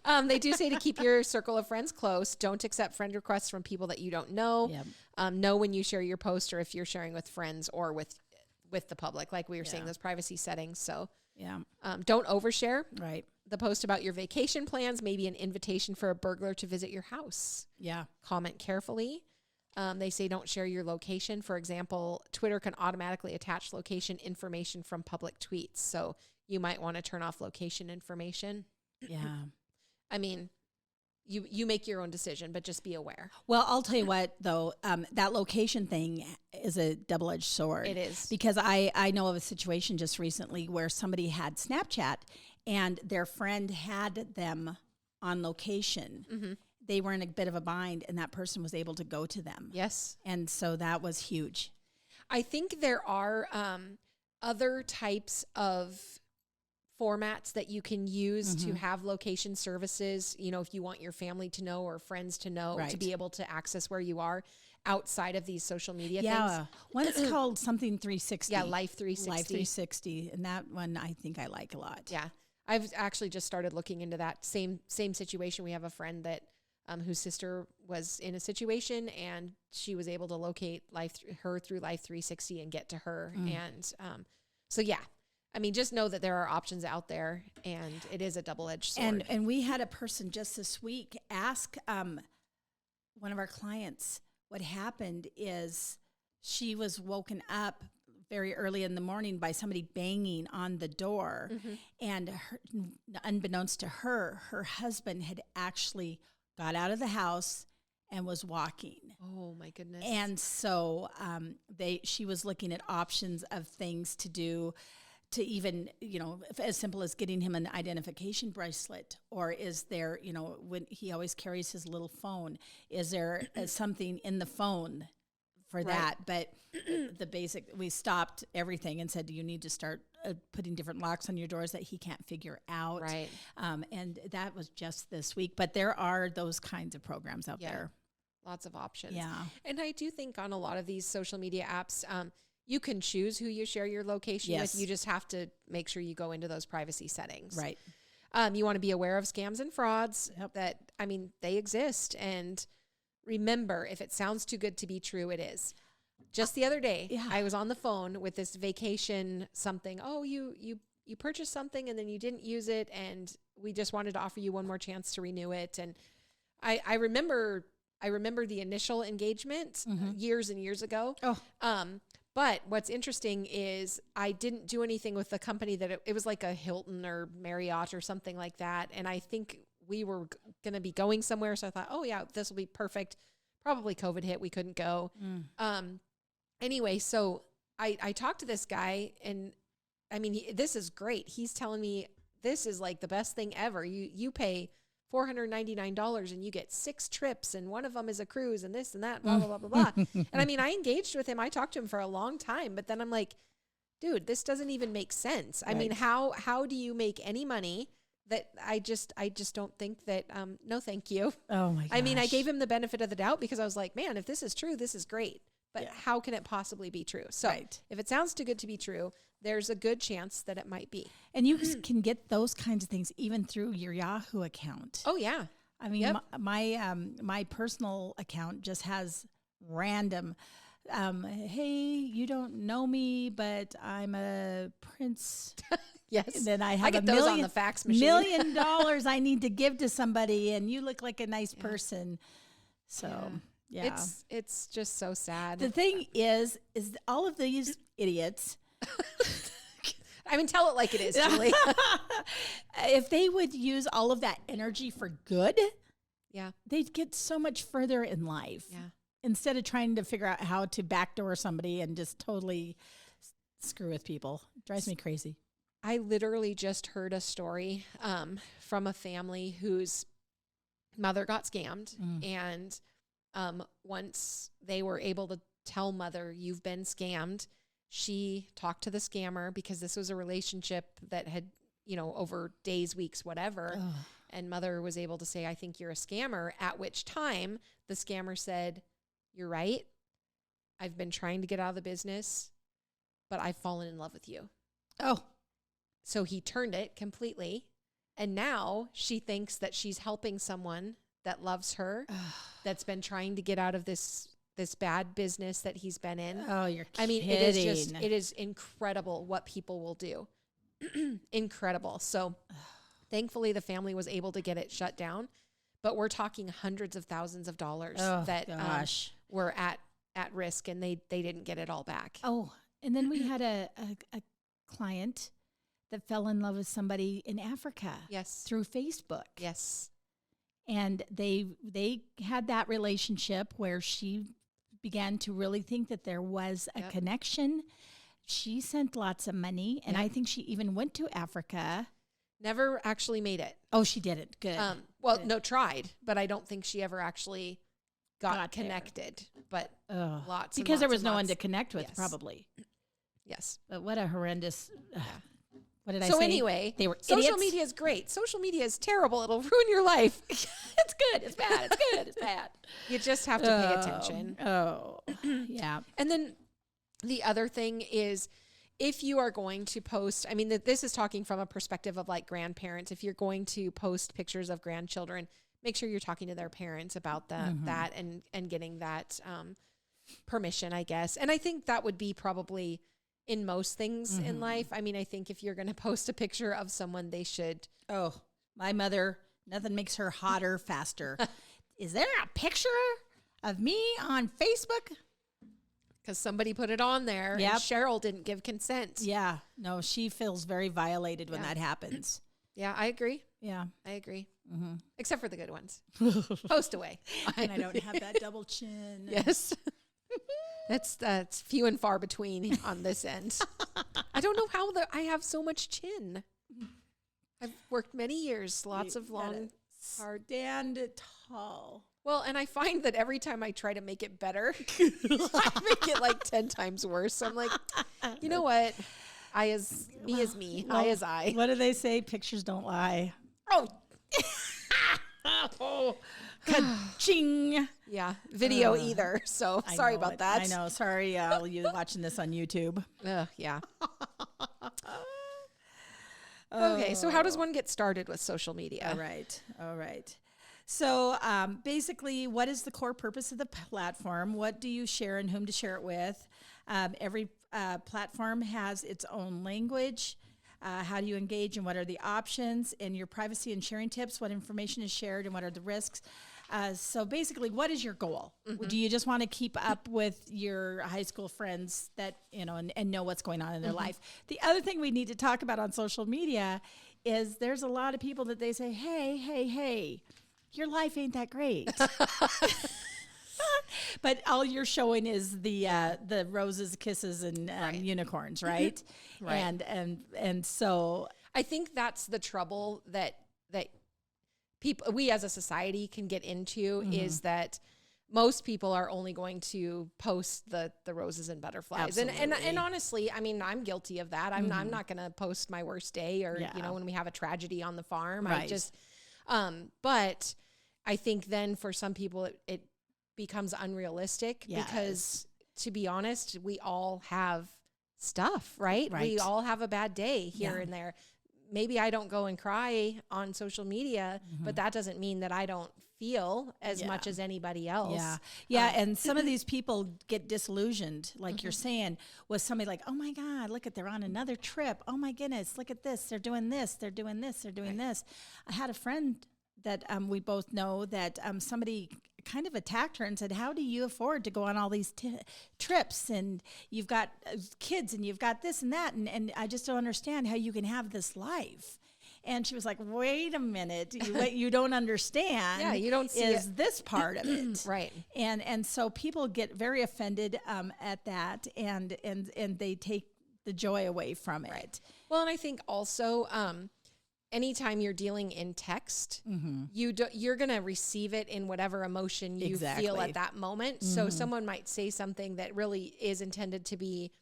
Speaker 1: No. They do say to keep your circle of friends close. Don't accept friend requests from people that you don't know. Yep. Know when you share your post, or if you're sharing with friends or with the public, like we were saying, those privacy settings. So don't overshare. Right. The post about your vacation plans may be an invitation for a burglar to visit your house. Yeah. Comment carefully. They say don't share your location. For example, Twitter can automatically attach location information from public tweets. So you might want to turn off location information. Yeah. I mean, you make your own decision, but just be aware.
Speaker 2: Well, I'll tell you what, though, that location thing is a double-edged sword.
Speaker 1: It is.
Speaker 2: Because I know of a situation just recently where somebody had Snapchat and their friend had them on location. Mm-hmm. They were in a bit of a bind, and that person was able to go to them.
Speaker 1: Yes.
Speaker 2: And so that was huge.
Speaker 1: I think there are other types of formats that you can use to have location services, if you want your family to know or friends to know, to be able to access where you are outside of these social media things.
Speaker 2: One's called something 360.
Speaker 1: Yeah, Life 360.
Speaker 2: Life 360. And that one I think I like a lot.
Speaker 1: Yeah. I've actually just started looking into that same situation. We have a friend that whose sister was in a situation, and she was able to locate her through Life 360 and get to her. And so, yeah. I mean, just know that there are options out there, and it is a double-edged sword.
Speaker 2: And we had a person just this week ask one of our clients what happened is she was woken up very early in the morning by somebody banging on the door. And unbeknownst to her husband had actually got out of the house and was walking.
Speaker 1: Oh, my goodness.
Speaker 2: And so she was looking at options of things to do, to even, as simple as getting him an identification bracelet, or is there, when he always carries his little phone, is there something in the phone for that? But we stopped everything and said, you need to start putting different locks on your doors that he can't figure out.
Speaker 1: Right.
Speaker 2: And that was just this week, but there are those kinds of programs out there.
Speaker 1: Lots of options.
Speaker 2: Yeah.
Speaker 1: And I do think on a lot of these social media apps, you can choose who you share your location with. You just have to make sure you go into those privacy settings.
Speaker 2: Right.
Speaker 1: You want to be aware of scams and frauds that, they exist. And remember, if it sounds too good to be true, it is. Just the other day, I was on the phone with this vacation something. Oh, you purchased something and then you didn't use it, and we just wanted to offer you one more chance to renew it. And I remember the initial engagement years and years ago. Oh. But what's interesting is I didn't do anything with the company that it was like a Hilton or Marriott or something like that. And I think we were going to be going somewhere. So I thought, oh yeah, this will be perfect. Probably COVID hit. We couldn't go. Anyway, so I talked to this guy, and this is great. He's telling me this is like the best thing ever. You pay $499 and you get 6 trips, and one of them is a cruise, and this and that, blah, blah, blah, blah, blah. And I engaged with him. I talked to him for a long time, but then I'm like, dude, this doesn't even make sense. I mean, how do you make any money? That I just don't think that, no, thank you.
Speaker 2: Oh my gosh.
Speaker 1: I gave him the benefit of the doubt because I was like, man, if this is true, this is great. but
Speaker 2: Yeah.
Speaker 1: how can it possibly be true? So
Speaker 2: Right.
Speaker 1: if it sounds too good to be true, there's a good chance that it might be.
Speaker 2: And you can get those kinds of things even through your Yahoo account.
Speaker 1: Oh yeah.
Speaker 2: I mean,
Speaker 1: Yep.
Speaker 2: my personal account just has random, hey, you don't know me, but I'm a prince.
Speaker 1: Yes.
Speaker 2: And then I have
Speaker 1: get
Speaker 2: a
Speaker 1: those
Speaker 2: million,
Speaker 1: on the fax machine.
Speaker 2: $1 million I need to give to somebody, and you look like a nice person. So yeah.
Speaker 1: It's just so sad.
Speaker 2: The thing is all of these idiots,
Speaker 1: I mean, tell it like it is, Julie.
Speaker 2: if they would use all of that energy for good,
Speaker 1: Yeah.
Speaker 2: they'd get so much further in life.
Speaker 1: Yeah.
Speaker 2: Instead of trying to figure out how to backdoor somebody and just totally screw with people. It drives me crazy.
Speaker 1: I literally just heard a story from a family whose mother got scammed. And once they were able to tell mother, you've been scammed, she talked to the scammer because this was a relationship that had, over days, weeks, whatever.
Speaker 2: Ugh.
Speaker 1: And mother was able to say, I think you're a scammer, at which time the scammer said, you're right. I've been trying to get out of the business, but I've fallen in love with you.
Speaker 2: Oh,
Speaker 1: So he turned it completely. And now she thinks that she's helping someone that loves her, that's been trying to get out of this bad business that he's been in.
Speaker 2: oh, you're kidding.
Speaker 1: I mean, it is incredible what people will do. Incredible. So thankfully the family was able to get it shut down, but we're talking hundreds of thousands of dollars that were at risk, and they didn't get it all back.
Speaker 2: Oh, and then we had a client that fell in love with somebody in Africa.
Speaker 1: Yes.
Speaker 2: Through Facebook.
Speaker 1: Yes.
Speaker 2: And they had that relationship where she began to really think that there was a connection. She sent lots of money, and I think she even went to Africa.
Speaker 1: Never actually made it.
Speaker 2: Oh, she did it. Good.
Speaker 1: No, tried, but I don't think she ever actually got connected. But lots
Speaker 2: because there was no
Speaker 1: lots.
Speaker 2: one to connect with,
Speaker 1: Yes.
Speaker 2: probably.
Speaker 1: Yes.
Speaker 2: But what a horrendous. What did I
Speaker 1: So
Speaker 2: say?
Speaker 1: anyway,
Speaker 2: They were
Speaker 1: social
Speaker 2: idiots?
Speaker 1: media is great. Social media is terrible. It'll ruin your life.
Speaker 2: It's good. It's bad. It's good. It's bad.
Speaker 1: You just have to pay attention.
Speaker 2: Oh, yeah.
Speaker 1: And then the other thing is, if you are going to post, I mean, this is talking from a perspective of like grandparents. If you're going to post pictures of grandchildren, make sure you're talking to their parents about that and getting that permission, I guess. And I think that would be probably in most things in life. I mean, I think if you're going to post a picture of someone, they should.
Speaker 2: Oh, my mother, nothing makes her hotter faster. Is there a picture of me on Facebook?
Speaker 1: Because somebody put it on there and Cheryl didn't give consent.
Speaker 2: Yeah. No, she feels very violated when that happens.
Speaker 1: Yeah, I agree.
Speaker 2: Yeah.
Speaker 1: I agree. Except for the good ones. Post away.
Speaker 2: And I don't have that double chin.
Speaker 1: Yes. That's few and far between on this end. I don't know how I have so much chin. I've worked many years, lots of long, hard.
Speaker 2: Stand tall.
Speaker 1: Well, and I find that every time I try to make it better, I make it like 10 times worse. So I'm like, you know what? Me is me.
Speaker 2: Well,
Speaker 1: I is I.
Speaker 2: What do they say? Pictures don't lie.
Speaker 1: Oh,
Speaker 2: Oh, ka-ching.
Speaker 1: yeah. Video either. So sorry
Speaker 2: know
Speaker 1: about
Speaker 2: it.
Speaker 1: that.
Speaker 2: I know. Sorry, all you watching this on YouTube.
Speaker 1: Yeah. Okay. So how does one get started with social media?
Speaker 2: All right. So basically, what is the core purpose of the platform? What do you share and whom to share it with? Every platform has its own language. How do you engage and what are the options? And your privacy and sharing tips, what information is shared and what are the risks? So basically, what is your goal? Do you just want to keep up with your high school friends that, and know what's going on in their life? The other thing we need to talk about on social media is there's a lot of people that they say, hey, your life ain't that great. But all you're showing is the roses, kisses, and unicorns, right?
Speaker 1: Right.
Speaker 2: And so
Speaker 1: I think that's the trouble that we as a society can get into is that most people are only going to post the roses and butterflies. And honestly, I mean, I'm guilty of that. I'm not going to post my worst day or, when we have a tragedy on the farm.
Speaker 2: Right.
Speaker 1: I just, but I think then for some people it becomes unrealistic because to be honest, we all have stuff, right?
Speaker 2: Right.
Speaker 1: We all have a bad day here
Speaker 2: Yeah.
Speaker 1: and there. Maybe I don't go and cry on social media, but that doesn't mean that I don't feel as much as anybody else.
Speaker 2: Yeah. Yeah. And some of these people get disillusioned, like you're saying, with somebody like, oh my God, look at, they're on another trip. Oh my goodness, look at this. They're doing this. They're doing this. They're doing this. I had a friend that we both know that somebody kind of attacked her and said, how do you afford to go on all these trips? And you've got kids and you've got this and that. And I just don't understand how you can have this life. And she was like, wait a minute, what you don't understand
Speaker 1: Yeah, you don't see
Speaker 2: is this part of it.
Speaker 1: Right.
Speaker 2: And so people get very offended at that and they take the joy away from it.
Speaker 1: Right. Well, and I think also, anytime you're dealing in text, you're going to receive it in whatever emotion you feel at that moment. So someone might say something that really is intended to be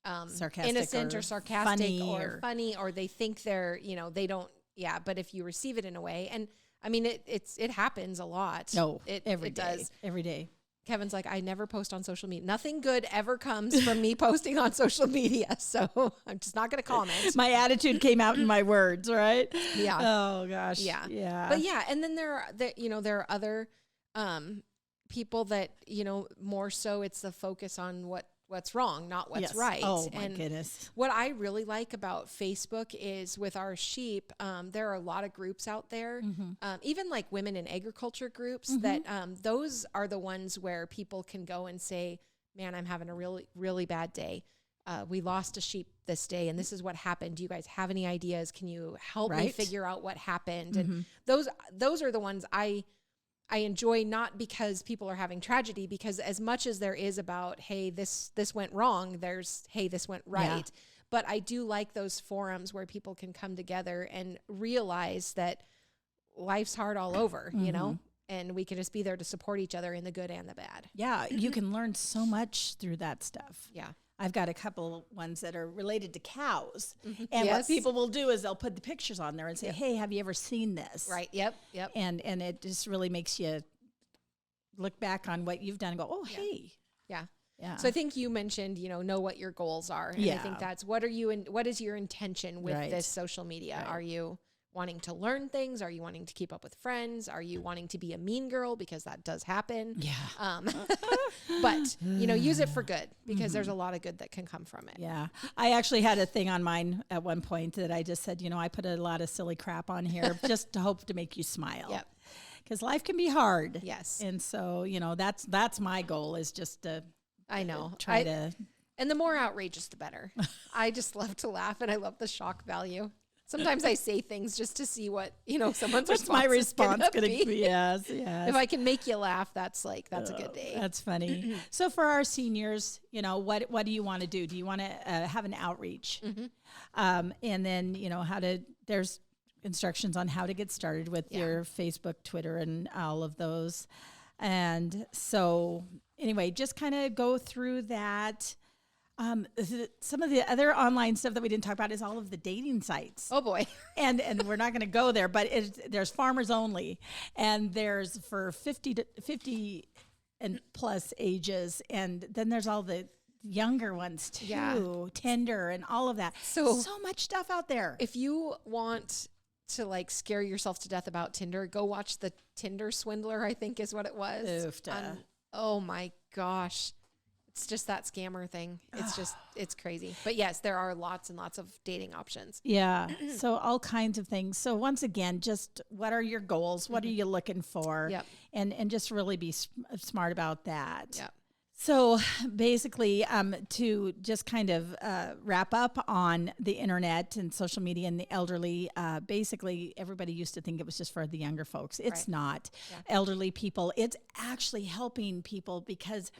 Speaker 2: Sarcastic
Speaker 1: innocent or sarcastic
Speaker 2: funny
Speaker 1: or they think they're, they don't. Yeah. But if you receive it in a way, and I mean, it happens a lot.
Speaker 2: No,
Speaker 1: it
Speaker 2: every day.
Speaker 1: does.
Speaker 2: Every day.
Speaker 1: Kevin's like, I never post on social media. Nothing good ever comes from me posting on social media. So I'm just not going to comment.
Speaker 2: My attitude came out in my words, right?
Speaker 1: Yeah.
Speaker 2: Oh gosh.
Speaker 1: Yeah.
Speaker 2: Yeah.
Speaker 1: But yeah. And then there are other people that, more so it's the focus on what's wrong, not what's right.
Speaker 2: Oh my goodness.
Speaker 1: What I really like about Facebook is with our sheep, there are a lot of groups out there, even like women in agriculture groups that those are the ones where people can go and say, man, I'm having a really, really bad day. We lost a sheep this day and this is what happened. Do you guys have any ideas? Can you help me figure out what happened? And those are the ones I enjoy, not because people are having tragedy, because as much as there is about, hey, this went wrong, there's, hey, this went right. Yeah. But I do like those forums where people can come together and realize that life's hard all over, and we can just be there to support each other in the good and the bad.
Speaker 2: Yeah. You can learn so much through that stuff.
Speaker 1: Yeah.
Speaker 2: I've got a couple ones that are related to cows. And what people will do is they'll put the pictures on there and say, hey, have you ever seen this?
Speaker 1: Right. Yep.
Speaker 2: And it just really makes you look back on what you've done and go, oh, hey.
Speaker 1: Yeah.
Speaker 2: Yeah.
Speaker 1: So I think you mentioned, know what your goals are. And I think that's, what is your intention with this social media? Right. Are you wanting to learn things? Are you wanting to keep up with friends? Are you wanting to be a mean girl? Because that does happen.
Speaker 2: Yeah.
Speaker 1: But, use it for good, because there's a lot of good that can come from it.
Speaker 2: Yeah. I actually had a thing on mine at one point that I just said, I put a lot of silly crap on here just to hope to make you smile.
Speaker 1: Yep.
Speaker 2: Because life can be hard.
Speaker 1: Yes.
Speaker 2: And so, that's my goal, is just to try to.
Speaker 1: And the more outrageous, the better. I just love to laugh, and I love the shock value. Sometimes I say things just to see what, someone's
Speaker 2: What's my response going to be? Yes.
Speaker 1: If I can make you laugh, that's a good day.
Speaker 2: That's funny. So for our seniors, what do you want to do? Do you want to have an outreach? And then, there's instructions on how to get started with your Facebook, Twitter, and all of those. And so anyway, just kind of go through that. Some of the other online stuff that we didn't talk about is all of the dating sites.
Speaker 1: Oh boy.
Speaker 2: And we're not going to go there, but there's farmers only, and there's for 50 and plus ages. And then there's all the younger ones too, Tinder and all of that. So much stuff out there.
Speaker 1: If you want to scare yourself to death about Tinder, go watch the Tinder Swindler, I think is what it was. Oh my gosh. It's just that scammer thing. It's crazy. But yes, there are lots and lots of dating options.
Speaker 2: Yeah. So all kinds of things. So once again, just what are your goals? What are you looking for?
Speaker 1: Yep.
Speaker 2: And just really be smart about that.
Speaker 1: Yep.
Speaker 2: So basically, to just kind of wrap up on the internet and social media and the elderly, basically everybody used to think it was just for the younger folks. It's not. Yeah. Elderly people, it's actually helping people, because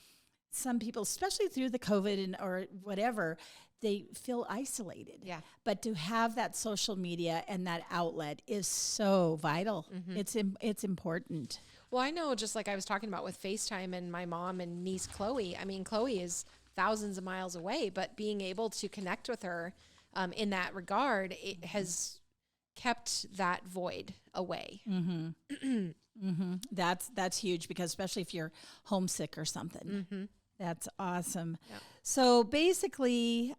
Speaker 2: some people, especially through the COVID or whatever, they feel isolated.
Speaker 1: Yeah.
Speaker 2: But to have that social media and that outlet is so vital. It's important.
Speaker 1: Well, I know, just like I was talking about with FaceTime and my mom and niece Chloe. I mean, Chloe is thousands of miles away, but being able to connect with her in that regard, it has kept that void away.
Speaker 2: That's huge, because especially if you're homesick or something. That's awesome.
Speaker 1: Yeah.
Speaker 2: So basically,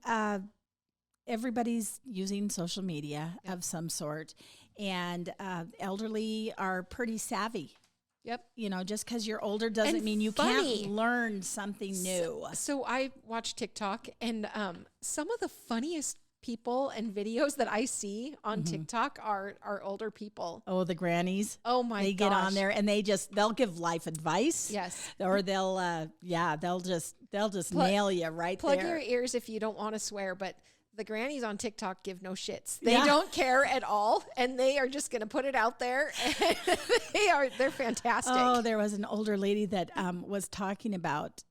Speaker 2: everybody's using social media of some sort, and elderly are pretty savvy.
Speaker 1: Yep.
Speaker 2: You know, just because you're older doesn't
Speaker 1: And
Speaker 2: mean you
Speaker 1: funny.
Speaker 2: can't learn something new.
Speaker 1: So I watch TikTok, and some of the funniest people and videos that I see on TikTok are older people.
Speaker 2: Oh, the grannies.
Speaker 1: Oh my
Speaker 2: They
Speaker 1: gosh.
Speaker 2: get on there and they'll give life advice.
Speaker 1: Yes.
Speaker 2: Or they'll just nail you right
Speaker 1: Plug
Speaker 2: there.
Speaker 1: your ears if you don't want to swear, but the grannies on TikTok give no shits. They
Speaker 2: Yeah.
Speaker 1: don't care at all, and they are just going to put it out there. And they're fantastic.
Speaker 2: Oh, there was an older lady that was talking about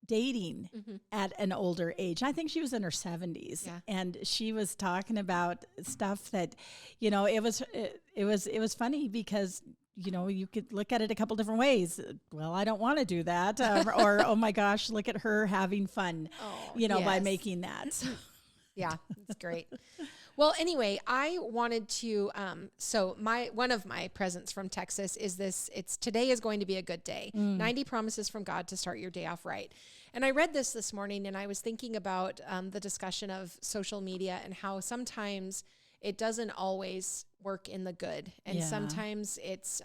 Speaker 2: dating at an older age. I think she was in her 70s,
Speaker 1: Yeah.
Speaker 2: and she was talking about stuff that, you know, it was funny because, you know, you could look at it a couple different ways. Well, I don't want to do that, or oh my gosh, look at her having fun, by
Speaker 1: yes.
Speaker 2: making that. So.
Speaker 1: Yeah, it's great. Well, anyway, I wanted to, so one of my presents from Texas is this, today is going to be a good day. 90 promises from God to start your day off right. And I read this morning, and I was thinking about the discussion of social media and how sometimes it doesn't always work in the good. And sometimes it's,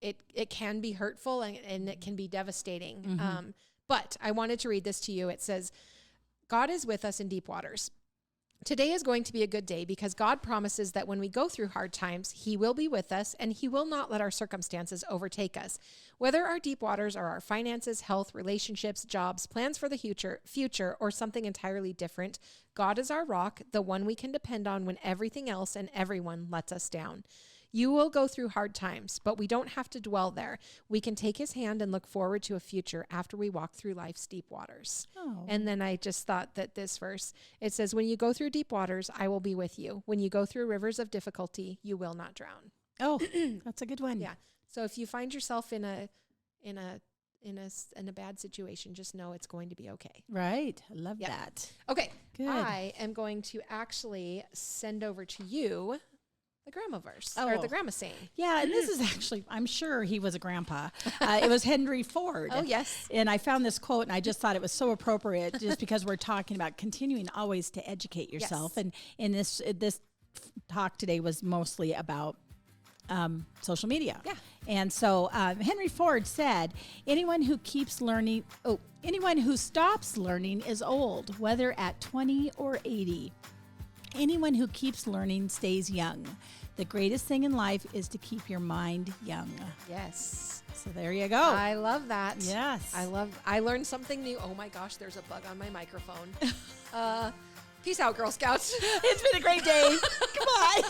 Speaker 1: it can be hurtful and it can be devastating. But I wanted to read this to you. It says, God is with us in deep waters. Today is going to be a good day because God promises that when we go through hard times, he will be with us and he will not let our circumstances overtake us. Whether our deep waters are our finances, health, relationships, jobs, plans for the future, or something entirely different, God is our rock, the one we can depend on when everything else and everyone lets us down. You will go through hard times, but we don't have to dwell there. We can take his hand and look forward to a future after we walk through life's deep waters.
Speaker 2: Oh.
Speaker 1: And then I just thought that this verse, it says, when you go through deep waters, I will be with you. When you go through rivers of difficulty, you will not drown.
Speaker 2: Oh, that's a good one.
Speaker 1: Yeah. So if you find yourself in a bad situation, just know it's going to be okay.
Speaker 2: Right. I love that.
Speaker 1: Okay.
Speaker 2: Good.
Speaker 1: I am going to actually send over to you the grandma verse, or the grandma saying.
Speaker 2: Yeah, and this is actually, I'm sure he was a grandpa. It was Henry Ford.
Speaker 1: Oh, yes.
Speaker 2: And I found this quote, and I just thought it was so appropriate just because we're talking about continuing always to educate yourself.
Speaker 1: Yes.
Speaker 2: And in this talk today was mostly about social media.
Speaker 1: Yeah.
Speaker 2: And so Henry Ford said, anyone who stops learning is old, whether at 20 or 80. Anyone who keeps learning stays young. The greatest thing in life is to keep your mind young.
Speaker 1: Yes.
Speaker 2: So there you go.
Speaker 1: I love that.
Speaker 2: Yes.
Speaker 1: I learned something new. Oh my gosh, there's a bug on my microphone. Peace out, Girl Scouts.
Speaker 2: It's been a great day. Goodbye.